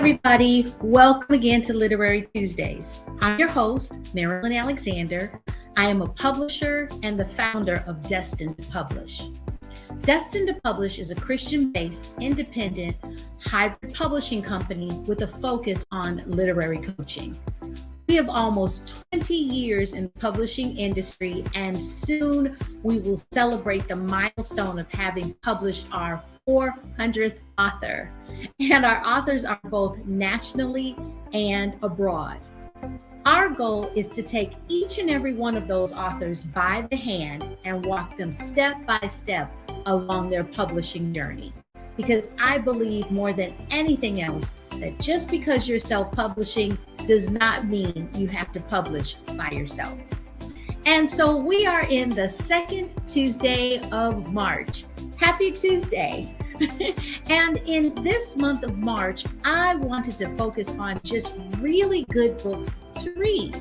everybody. Welcome again to Literary Tuesdays. I'm your host, Marilyn Alexander. I am a publisher and the founder of Destined to Publish. Destined to Publish is a Christian-based, independent, hybrid publishing company with a focus on literary coaching. We have almost 20 years in the publishing industry, and soon we will celebrate the milestone of having published our 400th author. And our authors are both nationally and abroad. Our goal is to take each and every one of those authors by the hand and walk them step by step along their publishing journey. Because I believe more than anything else that just because you're self-publishing does not mean you have to publish by yourself. And so we are in the second Tuesday of March. Happy Tuesday. And in this month of March, I wanted to focus on just really good books to read.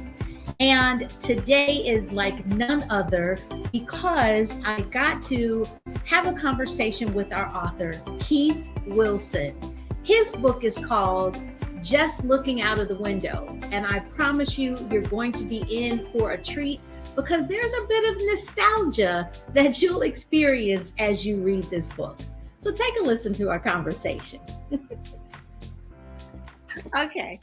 And today is like none other because I got to have a conversation with our author, Keith Wilson. His book is called Just Looking Out of the Window. And I promise you, you're going to be in for a treat because there's a bit of nostalgia that you'll experience as you read this book. So take a listen to our conversation. Okay.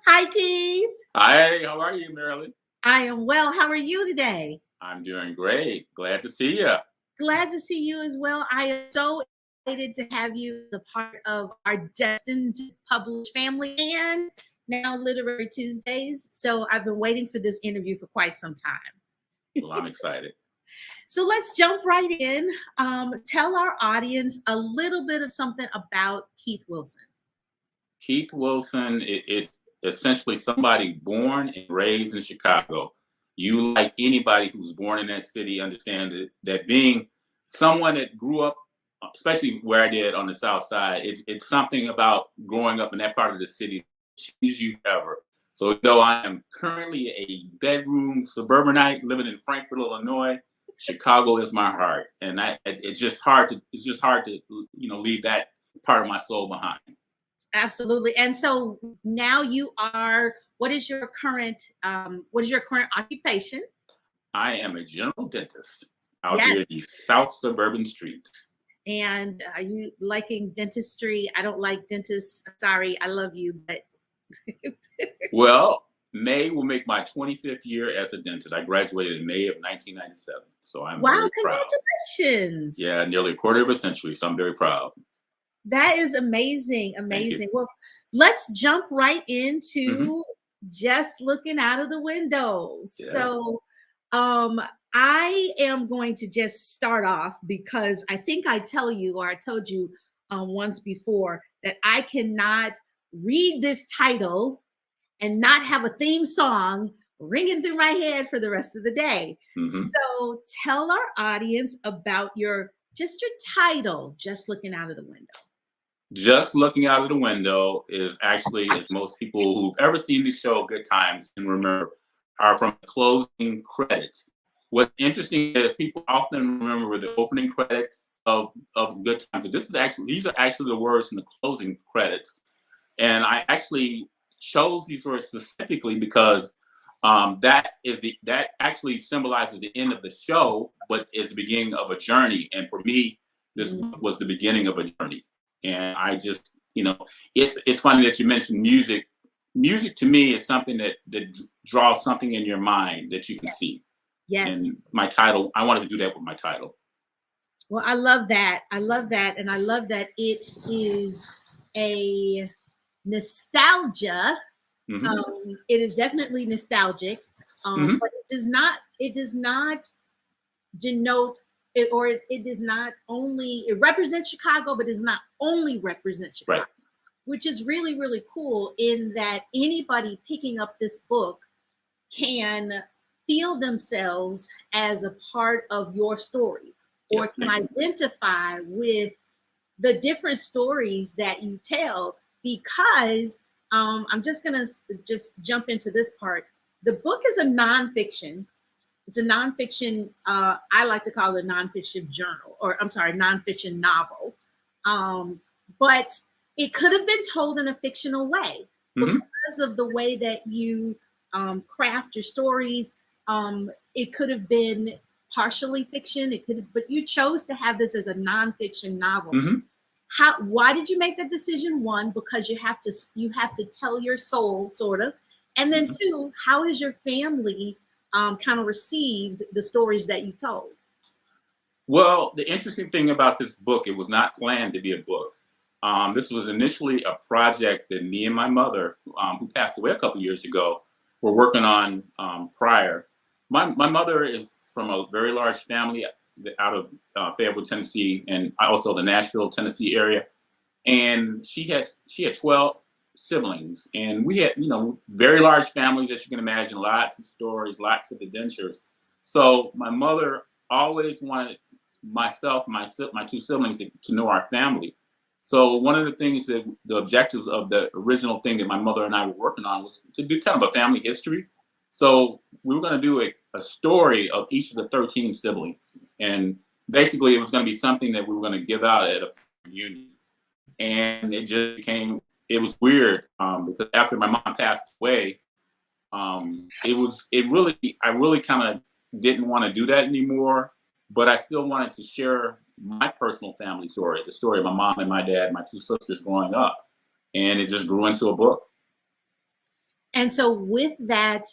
Hi, Keith. Hi, how are you, Marilyn? I am well. How are you today? I'm doing great. Glad to see you. Glad to see you as well. I am so excited to have you as a part of our Destined to Publish family and now Literary Tuesdays. So I've been waiting for this interview for quite some time. Well, I'm excited. So let's jump right in. Tell our audience a little bit of something about Keith Wilson. Keith Wilson is essentially somebody born and raised in Chicago. You, like anybody who's born in that city, understand that being someone that grew up, especially where I did on the South Side, it's something about growing up in that part of the city that changes you forever. So though I am currently a bedroom suburbanite living in Frankfort, Illinois, Chicago is my heart, and it's just hard to leave that part of my soul behind. Absolutely. And so now you are. What is your current occupation? I am a general dentist out here in the South suburban streets. And are you liking dentistry? I don't like dentists. Sorry, I love you, but well. May will make my 25th year as a dentist. I graduated in May of 1997, so I'm very proud. Congratulations! Yeah, nearly a quarter of a century, so I'm very proud. That is amazing, amazing. Well, let's jump right into Just Looking Out of the Window. Yeah. So, I am going to just start off because I think I told you once before that I cannot read this title and not have a theme song ringing through my head for the rest of the day. So tell our audience about your title, Just Looking Out of the Window. Just Looking Out of the Window is actually, as most people who've ever seen the show Good Times can remember, are from the closing credits. What's interesting is people often remember the opening credits of Good Times. So these are actually the words in the closing credits. And I actually chose these words specifically because that actually symbolizes the end of the show, but is the beginning of a journey. And for me, this was the beginning of a journey. And I just, it's funny that you mentioned music. Music to me is something that draws something in your mind that you can see. Yes. And my title, I wanted to do that with my title. Well, I love that. And I love that it is a nostalgia. It is definitely nostalgic, but it does not denote it, or it does not only, it represents Chicago, but does not only represent Chicago, right. Which is really, really cool in that anybody picking up this book can feel themselves as a part of your story, or can identify with the different stories that you tell, because I'm just going to jump into this part. The book is a nonfiction. It's a nonfiction, I like to call it a nonfiction journal, or I'm sorry, nonfiction novel. But it could have been told in a fictional way Mhm. because of the way that you craft your stories. It could have been partially fiction. It could have, but you chose to have this as a nonfiction novel. Mhm. Why did you make that decision? One, because you have to tell your soul, sort of, and then Mhm. two, how has your family kind of received the stories that you told? Well, the interesting thing about this book, it was not planned to be a book. This was initially a project that me and my mother, who passed away a couple years ago, were working on prior. My mother is from a very large family out of Fayetteville, Tennessee, and also the Nashville, Tennessee area. And she had 12 siblings, and we had very large families, as you can imagine, lots of stories, lots of adventures. So my mother always wanted myself, my two siblings to know our family. So one of the things that the objectives of the original thing that my mother and I were working on was to do kind of a family history. So we were going to do a story of each of the 13 siblings, and basically it was going to be something that we were going to give out at a reunion. And it just became, it was weird, because after my mom passed away, I really kind of didn't want to do that anymore, but I still wanted to share my personal family story, the story of my mom and my dad, my two sisters growing up, and it just grew into a book. And so, with that,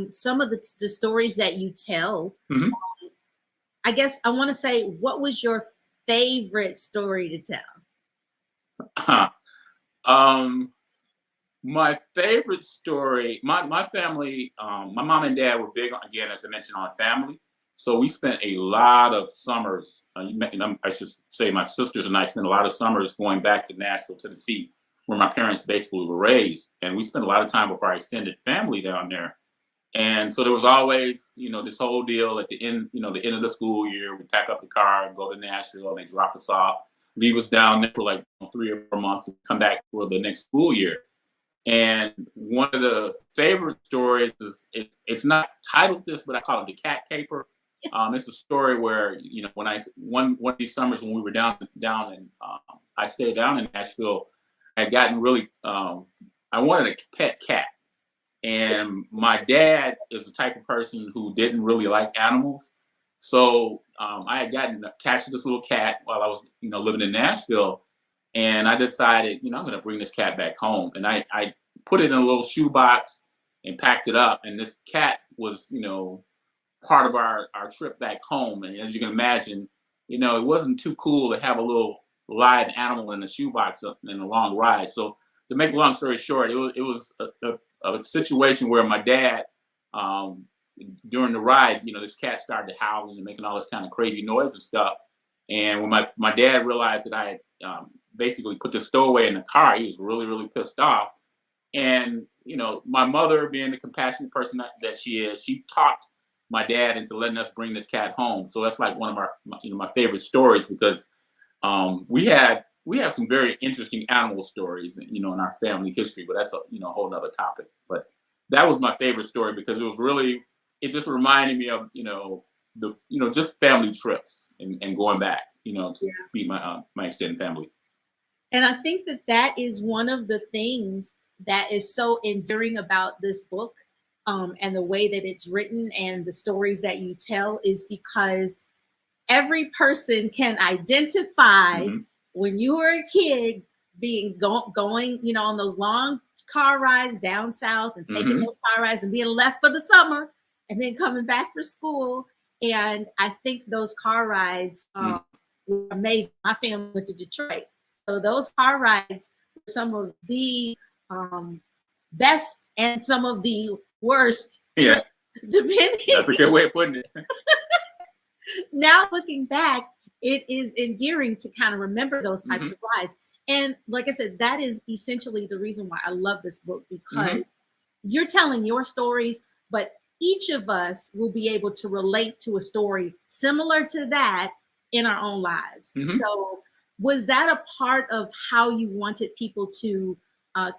some of the stories that you tell, Mhm. I guess I want to say, what was your favorite story to tell? um, my favorite story, my family, my mom and dad were big, again, as I mentioned, on family. So we spent a lot of summers. I should say my sisters and I spent a lot of summers going back to Nashville, Tennessee, where my parents basically were raised, and we spent a lot of time with our extended family down there. And so there was always, this whole deal at the end, the end of the school year. We pack up the car and go to Nashville, and they drop us off, leave us down there for like 3 or 4 months, and come back for the next school year. And one of the favorite stories is, it's not titled this, but I call it the Cat Caper. It's a story where, when one of these summers when we were down in I stayed down in Nashville, I had gotten really I wanted a pet cat, and my dad is the type of person who didn't really like animals. So I had gotten attached to this little cat while I was living in Nashville, and I decided, I'm going to bring this cat back home. And I put it in a little shoebox and packed it up. And this cat was, part of our trip back home. And as you can imagine, it wasn't too cool to have a little live animal in a shoebox in a long ride. So to make a long story short, it was a situation where my dad, um, during the ride, this cat started howling and making all this kind of crazy noise and stuff. And when my dad realized that I had basically put the stowaway in the car, he was really, really pissed off. And, my mother, being the compassionate person that she is, she talked my dad into letting us bring this cat home. So that's like one of my favorite stories, because we have some very interesting animal stories, in our family history, but that's a whole nother topic. But that was my favorite story because it just reminded me of, just family trips and going back, to meet my extended family. And I think that that is one of the things that is so enduring about this book, and the way that it's written and the stories that you tell, is because every person can identify Hmm. when you were a kid going, on those long car rides down south and taking Hmm. those car rides and being left for the summer and then coming back for school. And I think those car rides were amazing. My family went to Detroit. So those car rides were some of the um, best and some of the worst Yeah, trips, depending. that's a good way of putting it. Now looking back, it is endearing to kind of remember those types Hmm. of rides. And like I said, that is essentially the reason why I love this book, because Hmm. you're telling your stories, but each of us will be able to relate to a story similar to that in our own lives. Hmm. So, was that a part of how you wanted people to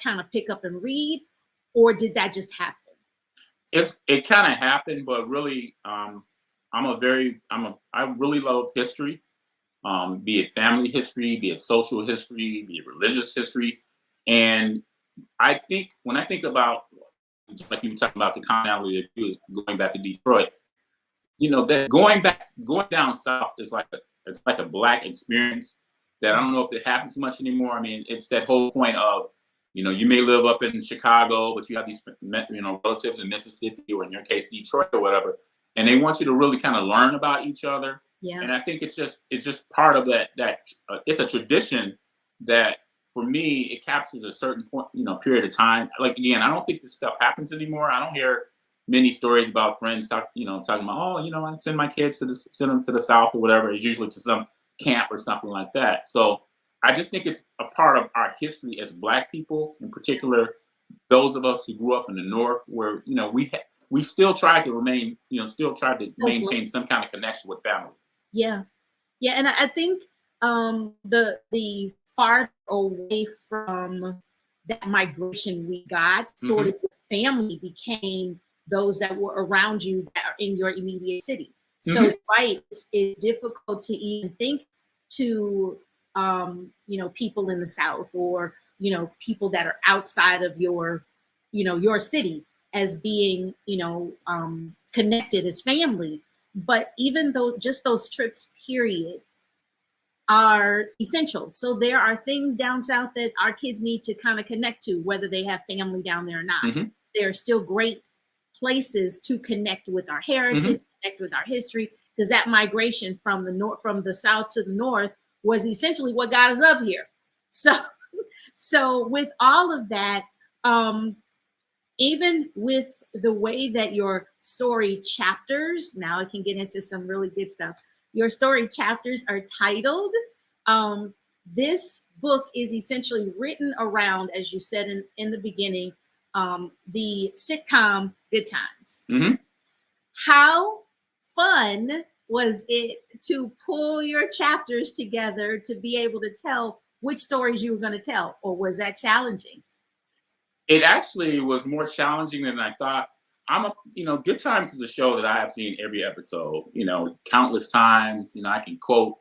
kind of pick up and read, or did that just happen? It kind of happened, but really, I really love history. be it family history, be it social history, be it religious history. And I think when I think about, just like you were talking about the commonality of you going back to Detroit, that going down south is like it's like a black experience that I don't know if it happens much anymore. I mean, it's that whole point of, you may live up in Chicago, but you have these, relatives in Mississippi, or in your case, Detroit or whatever, and they want you to really kind of learn about each other. Yeah. And I think it's just part of that it's a tradition that, for me, it captures a certain point, period of time. Like, again, I don't think this stuff happens anymore. I don't hear many stories about friends talking about, I send my kids send them to the South or whatever. It's usually to some camp or something like that. So I just think it's a part of our history as Black people, in particular, those of us who grew up in the North, where we still try to maintain some kind of connection with family. Yeah, yeah, and I think the far away from that migration we got, sort of family became those that were around you that are in your immediate city. So right, it's difficult to even think to people in the South, or people that are outside of your city, as being connected as family. But even though just those trips, period, are essential. So there are things down south that our kids need to kind of connect to, whether they have family down there or not. There are still great places to connect with our heritage, connect with our history, because that migration from the south to the north was essentially what got us up here. So with all of that, even with the way that your story chapters, now I can get into some really good stuff. Your story chapters are titled. This book is essentially written around, as you said in the beginning, the sitcom Good Times. How fun was it to pull your chapters together to be able to tell which stories you were going to tell, or was that challenging? It actually was more challenging than I thought. Good Times is a show that I have seen every episode, countless times. I can quote,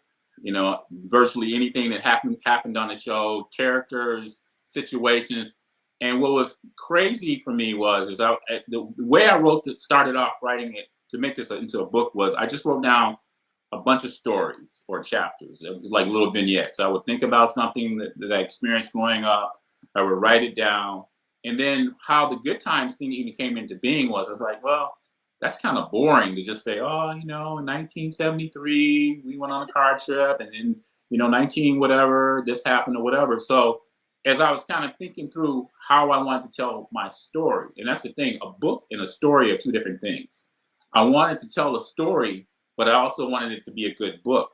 virtually anything that happened on the show, characters, situations. And what was crazy for me was the way I started off writing it to make this into a book was I just wrote down a bunch of stories or chapters, like little vignettes. I would think about something that I experienced growing up. I would write it down. And then how the Good Times thing even came into being was, I was like, well, that's kind of boring to just say, oh, in 1973, we went on a car trip, and then, 19 whatever, this happened or whatever. So as I was kind of thinking through how I wanted to tell my story, and that's the thing, a book and a story are two different things. I wanted to tell a story, but I also wanted it to be a good book.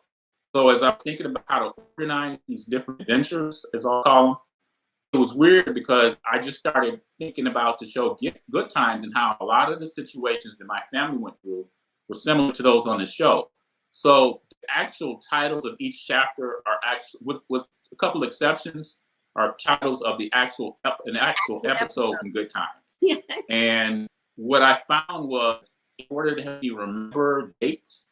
So as I was thinking about how to organize these different adventures, as I'll call them, it was weird because I just started thinking about the show Good Times and how a lot of the situations that my family went through were similar to those on the show. So the actual titles of each chapter are actually, with a couple exceptions, are titles of an actual episode from Good Times. Yes. And what I found was, in order to help me remember dates,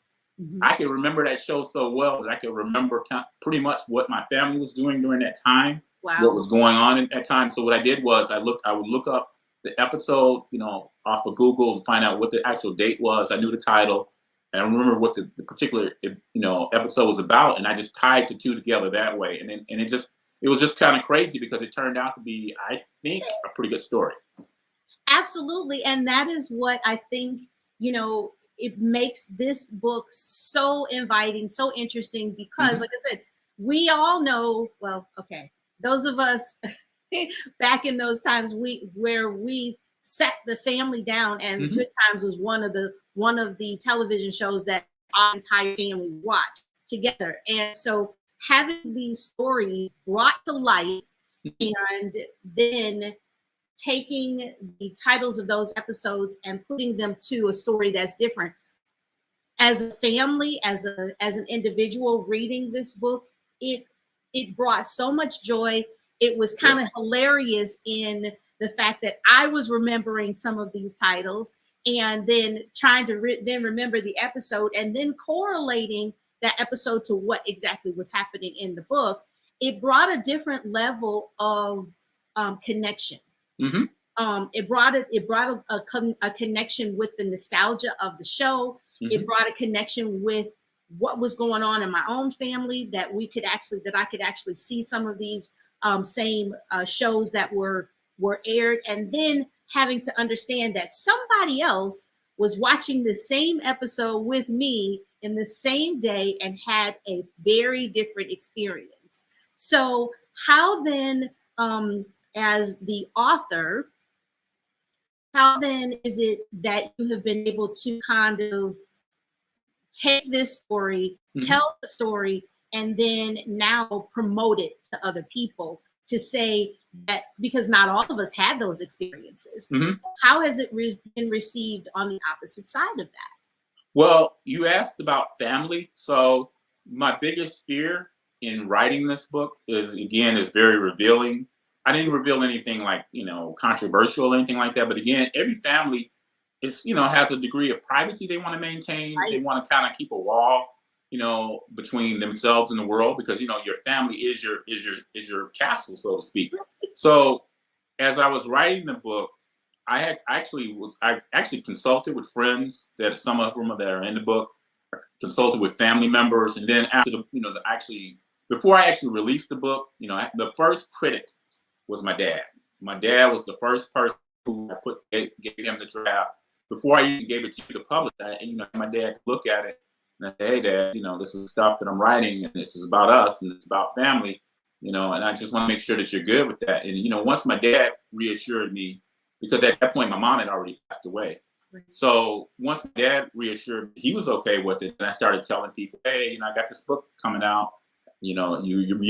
I could remember that show so well that I could remember pretty much what my family was doing during that time. Wow. What was going on at that time. So what I did was I would look up the episode, off of Google to find out what the actual date was. I knew the title, and I remember what the particular, episode was about, and I just tied the two together that way. And it was just kind of crazy because it turned out to be, I think, a pretty good story. Absolutely, and that is what I think, it makes this book so inviting, so interesting, because like I said, we all know, well, okay, those of us back in those times where we sat the family down, and Good Times was one of the television shows that our entire family watched together. And so having these stories brought to life, and then taking the titles of those episodes and putting them to a story that's different. As a family, as an individual reading this book, it brought so much joy. It was kind of hilarious in the fact that I was remembering some of these titles, and then trying to then remember the episode, and then correlating that episode to what exactly was happening in the book, it brought a different level of connection. Mm-hmm. It brought a connection with the nostalgia of the show. Mm-hmm. It brought a connection with what was going on in my own family, that I could actually see some of these same shows that were aired, and then having to understand that somebody else was watching the same episode with me in the same day and had a very different experience. So how then, as the author, how then is it that you have been able to kind of take this story, Mm-hmm. tell the story, and then now promote it to other people to say that, because not all of us had those experiences. Mm-hmm. How has it been received on the opposite side of that? Well, you asked about family. So my biggest fear in writing this book is very revealing. I didn't reveal anything like, controversial or anything like that. But again, every family has a degree of privacy they want to maintain. Right. They want to kind of keep a wall, between themselves and the world, because, your family is your castle, so to speak. So as I was writing the book, I actually consulted with friends, that some of them that are in the book, consulted with family members, and then after before I actually released the book, the first critic was my dad. My dad was the first person who gave him the draft. Before I even gave it to you to publish, my dad look at it and I said, "Hey, Dad, this is stuff that I'm writing, and this is about us, and it's about family, and I just want to make sure that you're good with that." And once my dad reassured me, because at that point my mom had already passed away. Right. So once my dad reassured me he was okay with it, and I started telling people, "Hey, I got this book coming out. You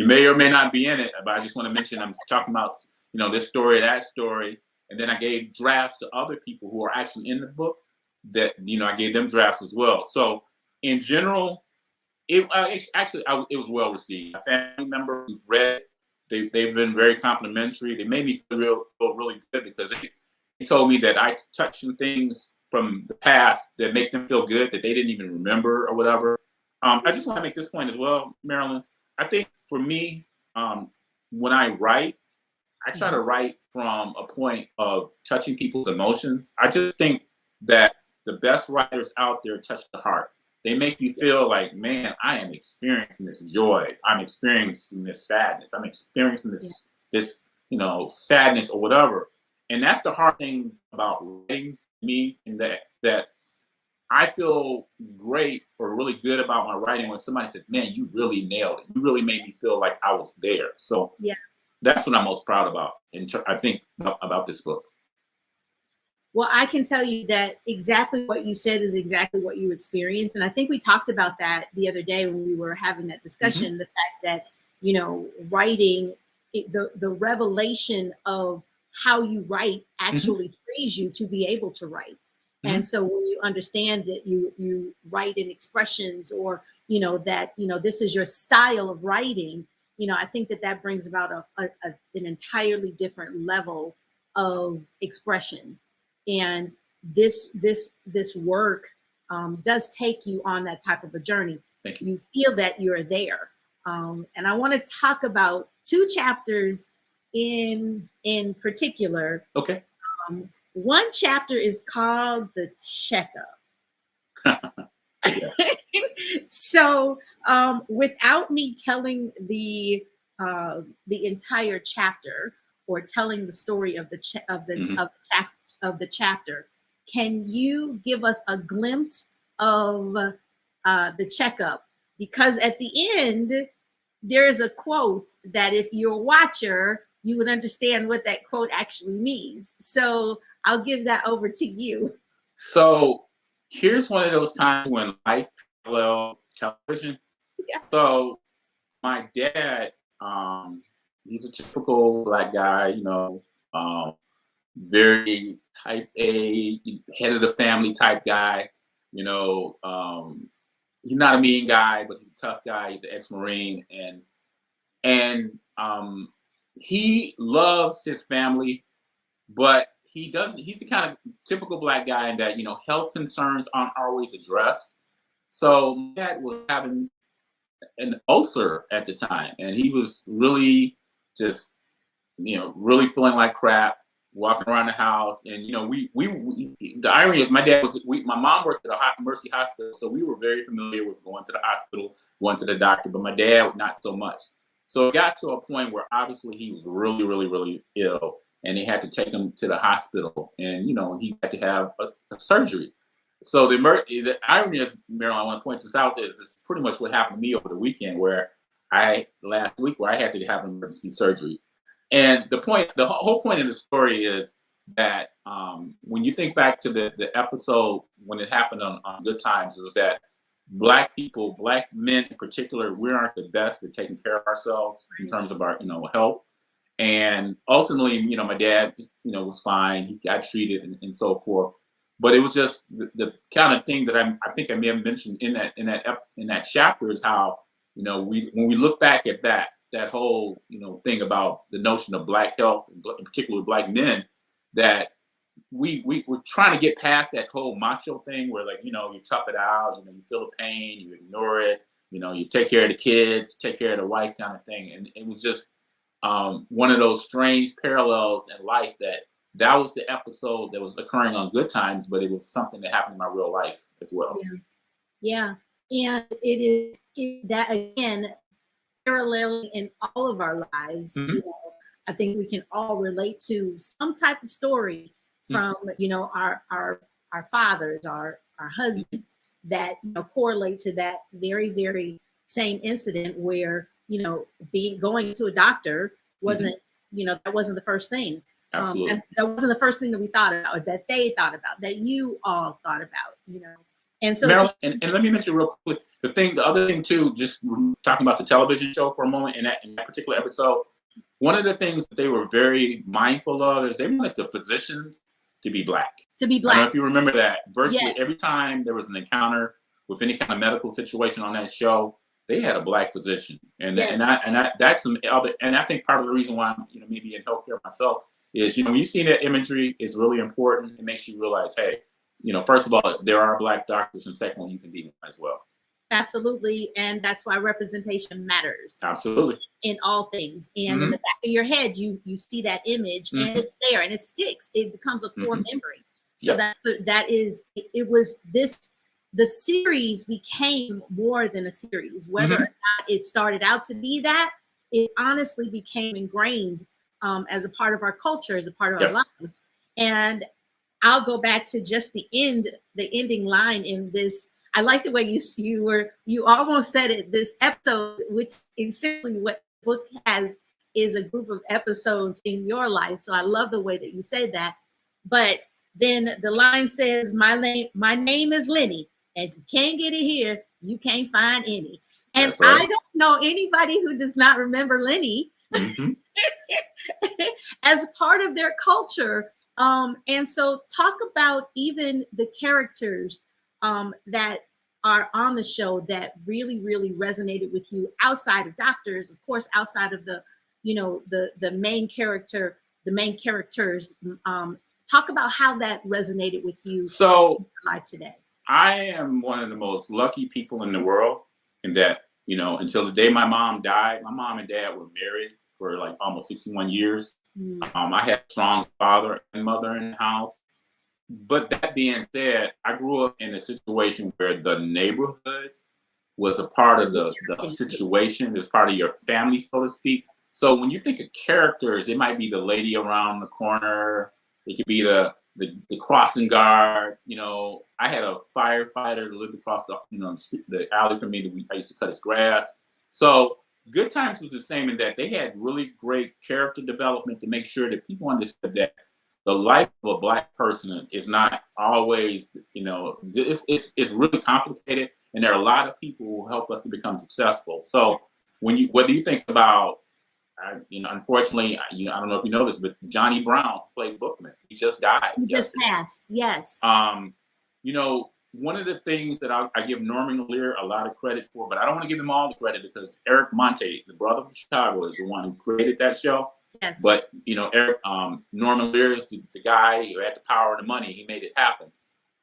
may or may not be in it, but I just want to mention I'm talking about this story, that story." And then I gave drafts to other people who are actually in the book, that I gave them drafts as well. So in general, it was well received. My family members who've read, they've been very complimentary. They made me feel really good, because they told me that I touched some things from the past that make them feel good, that they didn't even remember or whatever. I just want to make this point as well, Marilyn. I think for me, when I write, I try to write from a point of touching people's emotions. I just think that the best writers out there touch the heart. They make you feel like, man, I am experiencing this joy. I'm experiencing this sadness. I'm experiencing this sadness or whatever. And that's the hard thing about writing me, and that I feel great or really good about my writing when somebody said, "Man, you really nailed it. You really made me feel like I was there." So yeah, that's what I'm most proud about, I think, about this book. Well, I can tell you that exactly what you said is exactly what you experienced. And I think we talked about that the other day when we were having that discussion, mm-hmm. The fact that, writing, the revelation of how you write actually mm-hmm. frees you to be able to write. Mm-hmm. And so when you understand that you write in expressions, or, that, this is your style of writing, I think that brings about an entirely different level of expression. And this work does take you on that type of a journey. Thank you. You feel that you're there. And I want to talk about two chapters in particular. Okay. One chapter is called The Checkup. So without me telling the entire chapter, or telling the story of mm-hmm. of the chapter, can you give us a glimpse of The Checkup? Because at the end, there is a quote that if you're a watcher, you would understand what that quote actually means. So I'll give that over to you. So here's one of those times when life parallel television. Yeah. So my dad, he's a typical Black guy, very type A, head of the family type guy. He's not a mean guy, but he's a tough guy. He's an ex-Marine, and he loves his family, but he's the kind of typical Black guy in that, health concerns aren't always addressed. So my dad was having an ulcer at the time, and he was really just, really feeling like crap, walking around the house. And the irony is, my mom worked at a Mercy hospital, so we were very familiar with going to the hospital, going to the doctor, but my dad not so much. So it got to a point where obviously he was really, really, really ill, and they had to take him to the hospital, and he had to have a surgery. So the irony is, Marilyn, I want to point this out, is this pretty much what happened to me over the weekend, last week, where I had to have emergency surgery. And the whole point of the story is that when you think back to the episode when it happened on Good Times, is that Black people, Black men in particular, we aren't the best at taking care of ourselves in terms of our health. And ultimately, my dad, was fine. He got treated and so forth. But it was just the kind of thing that I think I may have mentioned in that chapter, is how when we look back at that whole thing about the notion of Black health, in particular Black men, that we're trying to get past that whole macho thing where, like, you tough it out, you feel the pain, you ignore it, you take care of the kids, take care of the wife, kind of thing. And it was just one of those strange parallels in life, that was the episode that was occurring on Good Times, but it was something that happened in my real life as well. Yeah. And it is that, again, paralleling in all of our lives. Mm-hmm. I think we can all relate to some type of story from our fathers, our husbands, that correlate to that very, very same incident where going to a doctor wasn't that wasn't the first thing. Absolutely. That wasn't the first thing that we thought about, or that they thought about, that you all thought about. And so, Marilyn, and let me mention real quick the other thing too, just talking about the television show for a moment, in that particular episode, one of the things that they were very mindful of is they wanted the physicians to be Black. To be Black. I don't know if you remember that. Virtually Yes. Every time there was an encounter with any kind of medical situation on that show, they had a Black physician, and Yes. that's some other. And I think part of the reason why I'm maybe in healthcare myself is when you see that imagery, is really important. It makes you realize, hey, first of all, there are Black doctors, and secondly, you can be one as well. Absolutely. And that's why representation matters. Absolutely. In all things. And in the back of your head, you see that image, and it's there, and it sticks. It becomes a core memory. So it was the series became more than a series. Whether or not it started out to be that, it honestly became ingrained as a part of our culture, as a part of our lives. And I'll go back to just the ending line in this. I like the way you almost said it, this episode, which essentially what the book is a group of episodes in your life. So I love the way that you said that. But then the line says, my name is Lenny, and you can't get it here, you can't find any. And right. I don't know anybody who does not remember Lenny as part of their culture. And so talk about even the characters that are on the show that really, really resonated with you outside of doctors, of course, outside of the main character, the main characters. Talk about how that resonated with you. So live today. I am one of the most lucky people in the world in that, until the day my mom died, my mom and dad were married for like almost 61 years. I had a strong father and mother in the house. But that being said, I grew up in a situation where the neighborhood was a part of the situation, as part of your family, so to speak. So when you think of characters, it might be the lady around the corner. It could be the crossing guard. I had a firefighter that lived across the alley from me. I used to cut his grass. So Good Times was the same in that they had really great character development to make sure that people understood that the life of a Black person is not always, it's really complicated, and there are a lot of people who help us to become successful. So whether you think about, unfortunately, I don't know if you know this, but Johnny Brown played Bookman. He just died. He just passed. Yes. One of the things that I give Norman Lear a lot of credit for, but I don't want to give him all the credit because Eric Monte, the brother from Chicago, is the one who created that show. Yes. But Norman Lear is the guy who had the power and the money. He made it happen.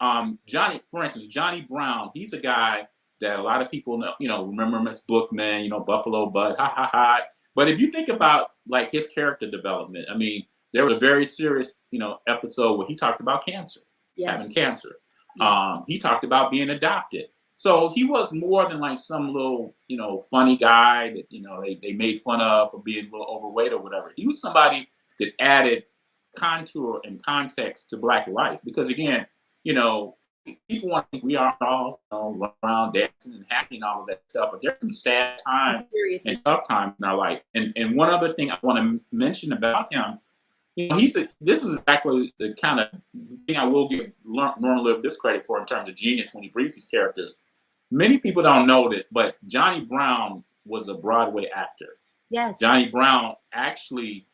For instance, Johnny Brown, he's a guy that a lot of people know, remember Miss Bookman, Buffalo Bud, ha ha ha. But if you think about like his character development, I mean, there was a very serious, episode where he talked about cancer, having cancer. He talked about being adopted. So he was more than like some little, funny guy that, they made fun of for being a little overweight or whatever. He was somebody that added contour and context to Black life. Because again, people want to think we are all run around dancing and happy and all of that stuff, but there's some sad times and tough times in our life. And one other thing I want to mention about him, this is exactly the kind of thing I will give Norman Liv this credit for in terms of genius when he briefs these characters. Many people don't know that, but Johnny Brown was a Broadway actor. Yes. Johnny Brown actually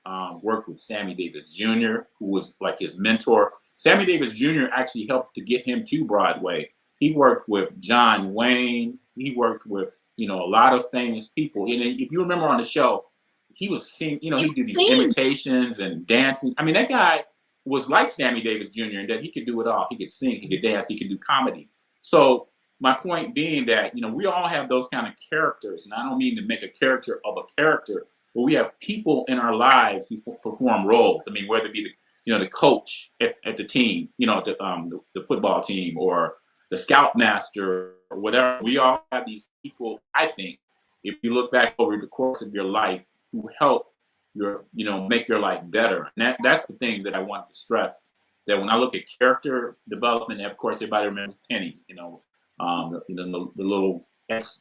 worked with Sammy Davis Jr., who was like his mentor. Sammy Davis Jr. actually helped to get him to Broadway. He worked with John Wayne. He worked with, a lot of famous people. And if you remember on the show, he was singing, he'd do these imitations and dancing. I mean, that guy was like Sammy Davis Jr. in that he could do it all. He could sing, he could dance, he could do comedy. So my point being that, we all have those kind of characters. And I don't mean to make a character of a character, but we have people in our lives who perform roles. I mean, whether it be the coach at the team, the football team, or the scoutmaster or whatever. We all have these people, I think, if you look back over the course of your life, who help make your life better. And that's the thing that I want to stress, that when I look at character development, and of course everybody remembers Penny, the little ex,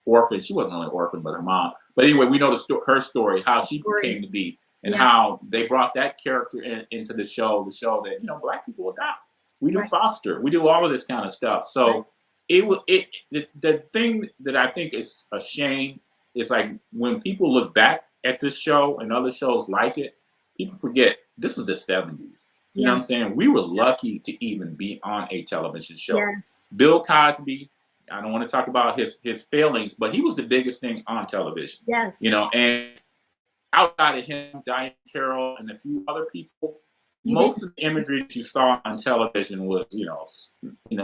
orphan. She wasn't really an orphan, but her mom. But anyway, we know her story, how she came to be, and how they brought that character into the show that Black people adopt. We do foster. We do all of this kind of stuff. So the thing that I think is a shame is like when people look back at this show and other shows like it, people forget this was the 70s. You know what I'm saying? We were lucky to even be on a television show. Yes. Bill Cosby, I don't want to talk about his failings, but he was the biggest thing on television. Yes. And outside of him, Diane Carroll and a few other people, most of the imagery that you saw on television was,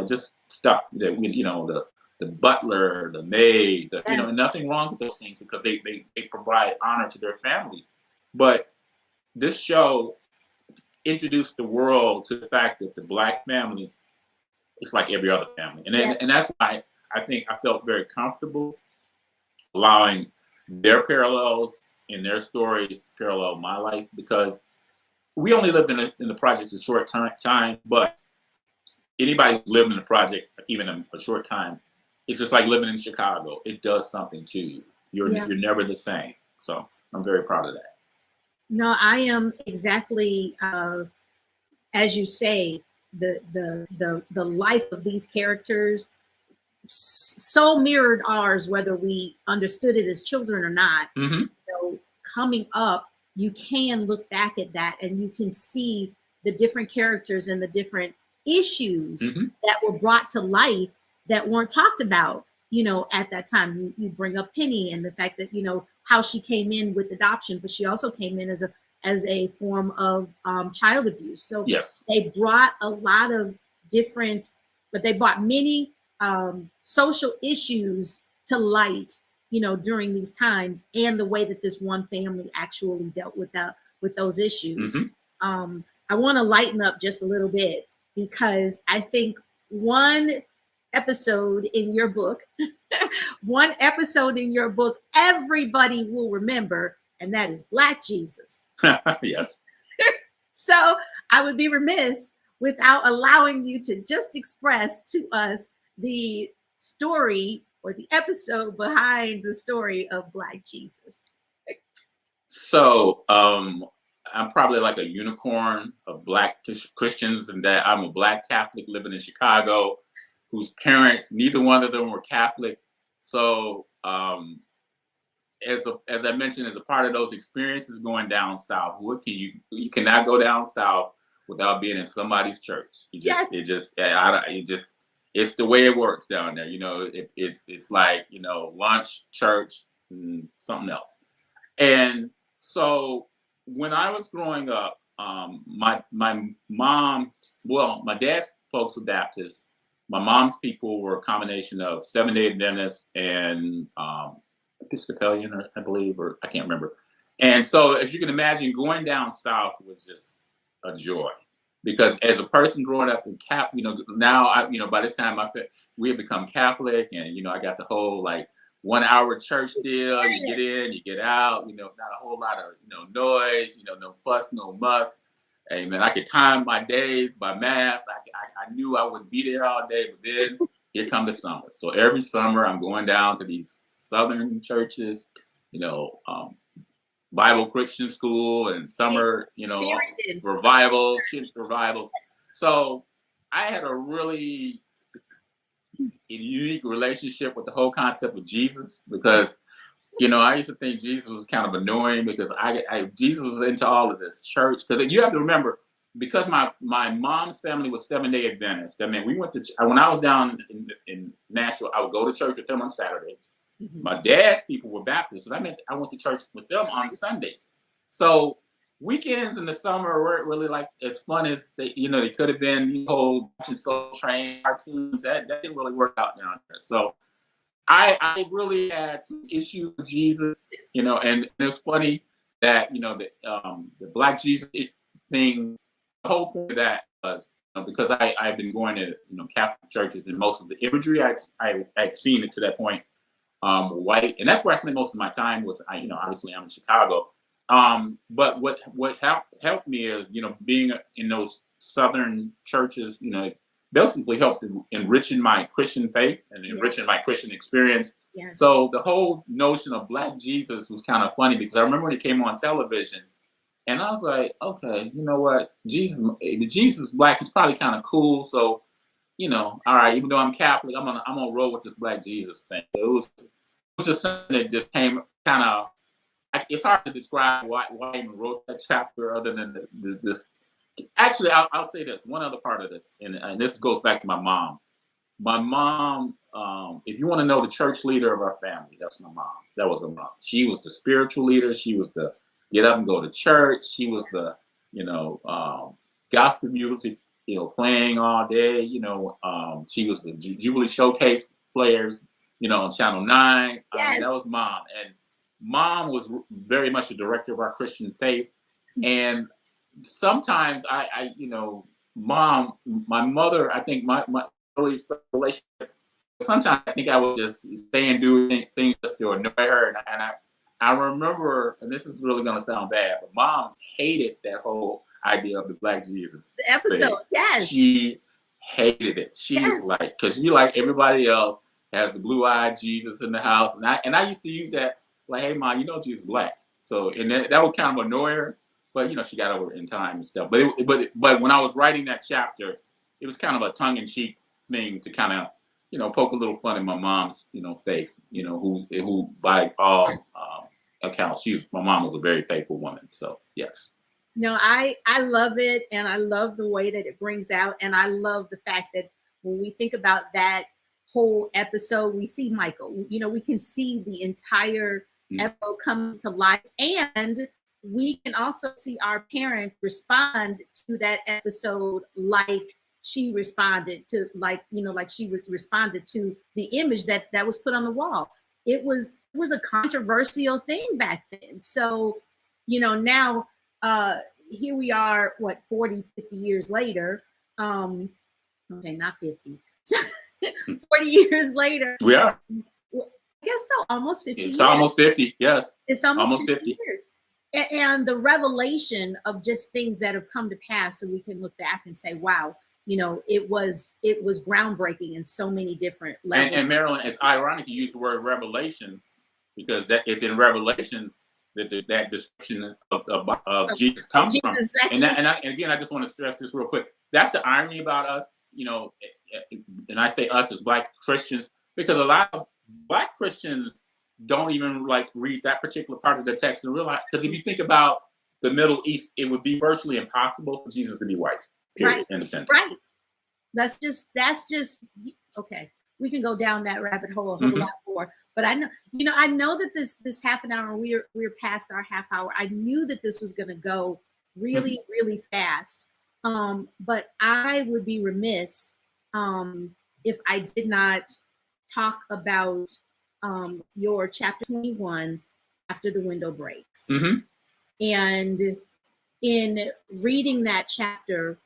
just stuff that, the butler, the maid, nothing wrong with those things because they provide honor to their family. But this show introduced the world to the fact that the Black family is like every other family. And that's why I think I felt very comfortable allowing their parallels and their stories parallel my life, because we only lived in the projects a short time, but anybody who's lived in the projects even a short time, it's just like living in Chicago. It does something to you. You're never the same. So I'm very proud of that. No, I am exactly as you say. The life of these characters so mirrored ours, whether we understood it as children or not. Mm-hmm. Coming up, you can look back at that and you can see the different characters and the different issues that were brought to life that weren't talked about, at that time. You bring up Penny and the fact that, how she came in with adoption, but she also came in as a form of child abuse. So they brought a lot of different, but they brought many social issues to light, during these times, and the way that this one family actually dealt with those issues. I want to lighten up just a little bit, because I think one episode in your book, everybody will remember, and that is Black Jesus. Yes. So I would be remiss without allowing you to just express to us the story or the episode behind the story of Black Jesus. So I'm probably like a unicorn of Black Christians, in that I'm a Black Catholic living in Chicago, whose parents, neither one of them were Catholic. So as I mentioned, as a part of those experiences going down south, you cannot go down south without being in somebody's church. It's the way it works down there. It's like, lunch, church, and something else. And so when I was growing up, my mom, my dad's folks were Baptist, My mom's people were a combination of Seventh-day Adventists and Episcopalian, or I believe, or I can't remember. And so, as you can imagine, going down south was just a joy, because as a person growing up in now by this time we had become Catholic, and I got the whole like 1 hour church deal. You get in, you get out. Not a whole lot of noise. No fuss, no muss. Hey man, I could time my days by math. I knew I would be there all day, but then here come the summer. So every summer I'm going down to these southern churches, Bible Christian school, and summer, revivals, kids revivals. So I had a really unique relationship with the whole concept of Jesus, because I used to think Jesus was kind of annoying, because Jesus was into all of this church. Because you have to remember, because my mom's family was Seventh-day Adventist. I mean, we went to when I was down in Nashville, I would go to church with them on Saturdays. Mm-hmm. My dad's people were Baptists, so that meant I went to church with them on Sundays. So weekends in the summer weren't really like as fun as they could have been. Watching Soul Train cartoons, that didn't really work out down there. So I really had some issues with Jesus, and it's funny that the Black Jesus thing. The whole point of that was because I've been going to Catholic churches, and most of the imagery I'd seen it to that point white, and that's where I spent most of my time. Was obviously I'm in Chicago, but what helped me is being in those southern churches, basically helped enriching my Christian faith and enriching my Christian experience. Yes. So the whole notion of Black Jesus was kind of funny, because I remember when it came on television, and I was like, okay, you know what, Jesus Black is probably kind of cool. So, all right, even though I'm Catholic, I'm gonna roll with this Black Jesus thing. It was just something that just came kind of. It's hard to describe why I even wrote that chapter, other than this. Actually, I'll say this one other part of this, and this goes back to my mom. My mom, if you want to know the church leader of our family, that's my mom. That was her mom. She was the spiritual leader. She was the get up and go to church. She was the gospel music playing all day. She was the Jubilee Showcase players. On Channel 9. Yes. That was Mom, and Mom was very much the director of our Christian faith, and sometimes Mom, my mother, I think my early relationship, sometimes I think I would just stay and do things just to annoy her. And I remember, and this is really going to sound bad, but Mom hated that whole idea of the Black Jesus. The episode, thing. Yes. She hated it. She was like, because she, like everybody else, has the blue-eyed Jesus in the house. And I used to use that, like, hey, Mom, Jesus Black. So, and that would kind of annoy her. But she got over it in time and stuff. But when I was writing that chapter, it was kind of a tongue-in-cheek thing to kind of poke a little fun at my mom's faith. Who by all accounts, my mom was a very faithful woman. So yes. I love it, and I love the way that it brings out, and I love the fact that when we think about that whole episode, we see Michael. We can see the entire episode come to life, and we can also see our parent respond to that episode like she responded to, like she was responded to the image that was put on the wall. It was a controversial thing back then. So, now here we are, 40, 50 years later. Okay, not 50. 40 years later. We are. I guess so, almost 50 It's years. Almost 50, yes. It's almost 50 years. And the revelation of just things that have come to pass, so we can look back and say, wow, it was groundbreaking in so many different levels. And Marilyn, it's ironic you use the word revelation, because that is in Revelations that description of Jesus comes Jesus, from. Actually. And again, I just want to stress this real quick. That's the irony about us, and I say us as Black Christians, because a lot of Black Christians don't even read that particular part of the text and realize, because if you think about the Middle East, it would be virtually impossible for Jesus to be white, period, right. In a sense. Right. That's just okay. We can go down that rabbit hole a whole lot more. But I know that this half an hour, we're past our half hour. I knew that this was going to go really, really fast. But I would be remiss if I did not talk about your chapter 21, After the Window Breaks. Mm-hmm. And in reading that chapter,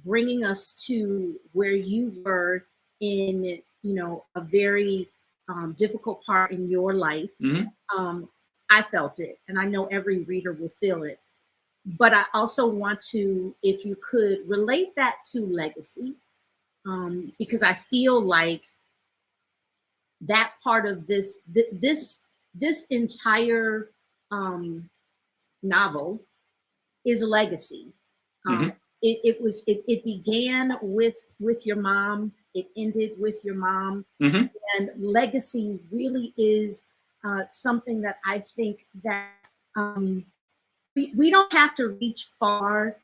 bringing us to where you were in, a very difficult part in your life, I felt it, and I know every reader will feel it. But I also want to, if you could, relate that to legacy, because I feel like that part of this entire novel is a legacy. Mm-hmm. It began with your mom. It ended with your mom, Mm-hmm. and legacy really is something that I think that we don't have to reach far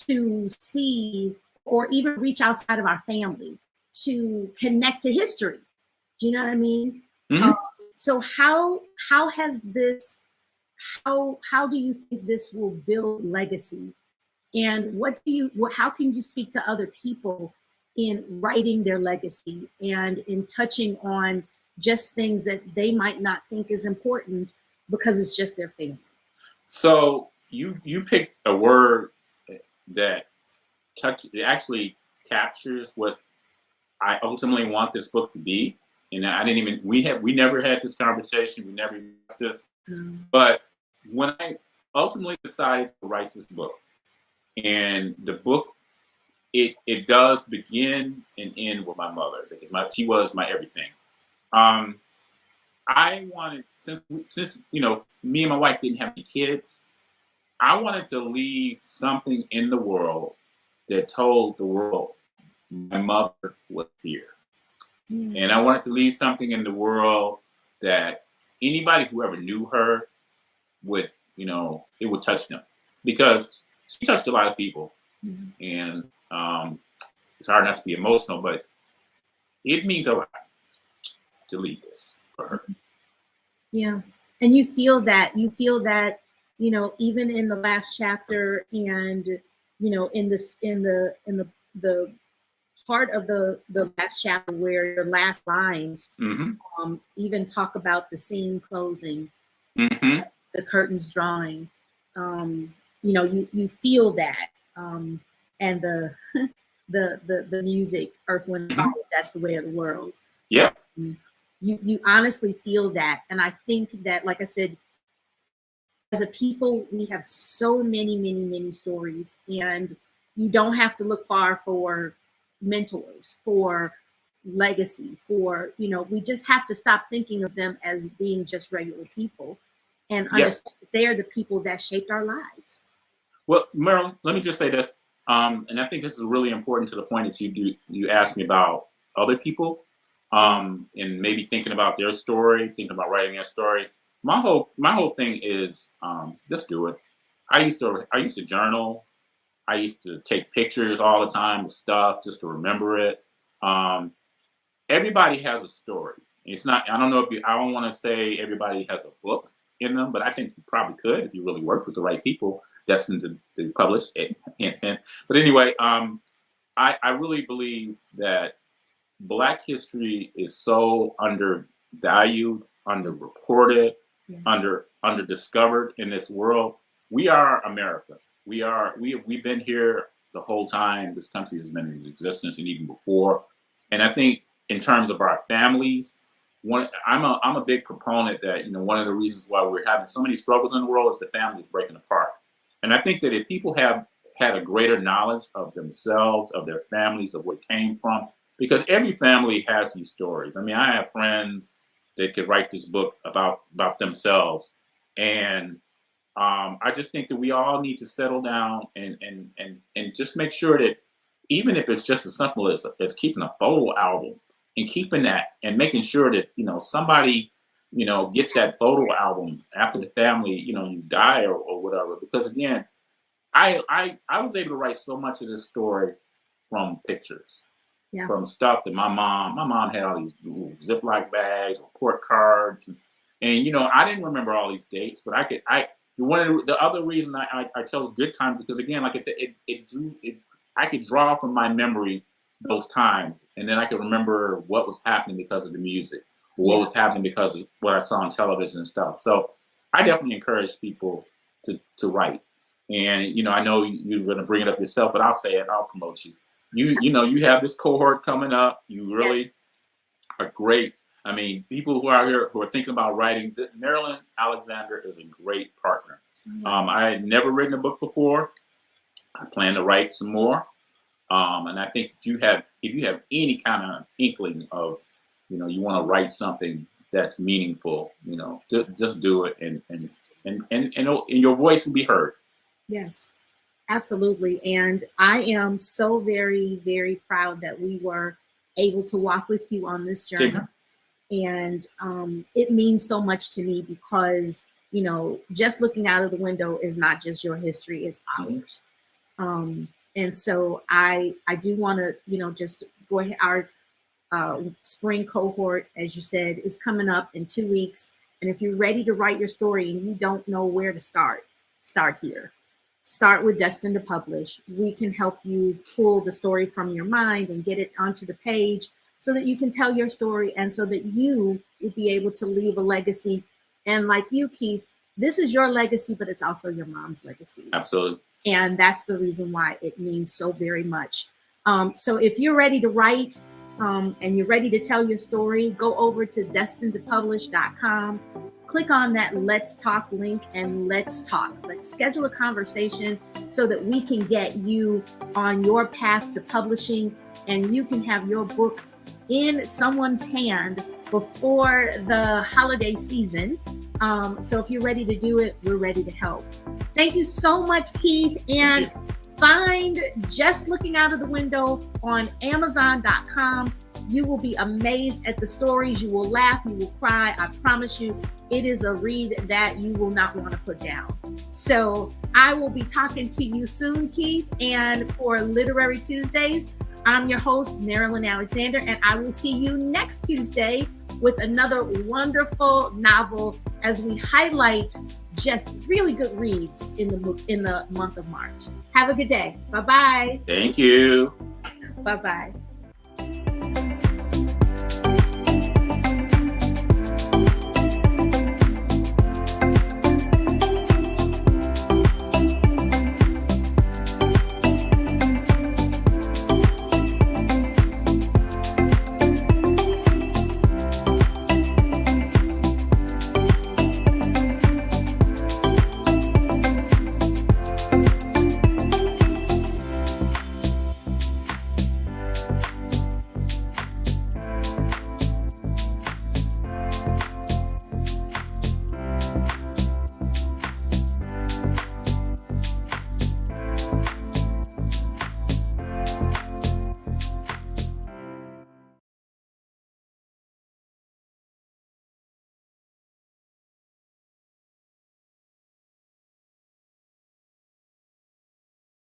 to see, or even reach outside of our family to connect to history. Do you know what I mean? Mm-hmm. So how has this how do you think this will build legacy? And how can you speak to other people in writing their legacy and in touching on just things that they might not think is important because it's just their family? So you picked a word that it actually captures what I ultimately want this book to be. And I didn't even we never had this conversation. We never discussed this. But when I ultimately decided to write this book, and the book it does begin and end with my mother, because she was my everything. I wanted, since me and my wife didn't have any kids, I wanted to leave something in the world that told the world my mother was here. And I wanted to leave something in the world that anybody who ever knew her would, it would touch them, because she touched a lot of people. And it's hard not to be emotional, but it means a lot to leave this for her. Yeah. And you feel that, even in the last chapter, and, in the part of the last chapter where your last lines even talk about the scene closing, the curtains drawing, you feel that, and the the music, Earth, Wind, and Fire, that's the way of the world. Yeah. You honestly feel that. And I think that, like I said, as a people, we have so many stories, and you don't have to look far for mentors, for legacy, for, we just have to stop thinking of them as being just regular people, and understand that they are the people that shaped our lives. Well, Marilyn, let me just say this, and I think this is really important to the point that you asked me about other people, and maybe thinking about their story, thinking about writing their story. My whole thing is just do it. I used to journal. I used to take pictures all the time of stuff just to remember it. Everybody has a story. It's not. I don't know if I don't want to say everybody has a book in them, but I think you probably could if you really worked with the right people destined to be published. But anyway, I really believe that Black history is so undervalued, underreported, underdiscovered in this world. We are America. We've been here the whole time this country has been in existence, and even before. And I think in terms of our families, I'm a big proponent that one of the reasons why we're having so many struggles in the world is the families breaking apart. And I think that if people have had a greater knowledge of themselves, of their families, of where it came from, because every family has these stories. I mean, I have friends that could write this book about themselves, and I just think that we all need to settle down and just make sure that, even if it's just as simple as keeping a photo album and keeping that, and making sure that somebody gets that photo album after the family you die or whatever. Because again, I was able to write so much of this story from pictures. Yeah. From stuff that my mom had all these little Ziploc bags, report cards, and I didn't remember all these dates, but the other reason I chose Good Times, because again, like I said, I could draw from my memory those times, and then I can remember what was happening because of the music, what was happening because of what I saw on television and stuff. So I definitely encourage people to write. And I know you're going to bring it up yourself, but I'll say it. I'll promote you. You have this cohort coming up. You really are great. I mean, people who are out here who are thinking about writing, Marilyn Alexander is a great partner. I had never written a book before. I plan to write some more. And I think if you have any kind of inkling of, you want to write something that's meaningful, just do it, and your voice will be heard. Yes, absolutely. And I am so very, very proud that we were able to walk with you on this journey. And it means so much to me because, just looking out of the window is not just your history, it's ours. And so I do want to, just go ahead. Our spring cohort, as you said, is coming up in 2 weeks. And if you're ready to write your story and you don't know where to start here. Start with Destined to Publish. We can help you pull the story from your mind and get it onto the page so that you can tell your story and so that you will be able to leave a legacy. And like you, Keith, this is your legacy, but it's also your mom's legacy. Absolutely. And that's the reason why it means so very much. So if you're ready to write and you're ready to tell your story, go over to destinedtopublish.com. Click on that Let's Talk link and let's talk. Let's schedule a conversation so that we can get you on your path to publishing and you can have your book in someone's hand before the holiday season. So if you're ready to do it, we're ready to help. Thank you so much, Keith. And find Just Looking Out of the Window on Amazon.com. You will be amazed at the stories. You will laugh. You will cry. I promise you, it is a read that you will not want to put down. So I will be talking to you soon, Keith. And for Literary Tuesdays, I'm your host, Marilyn Alexander, and I will see you next Tuesday with another wonderful novel as we highlight just really good reads in the month of March. Have a good day. Bye-bye. Thank you. Bye-bye.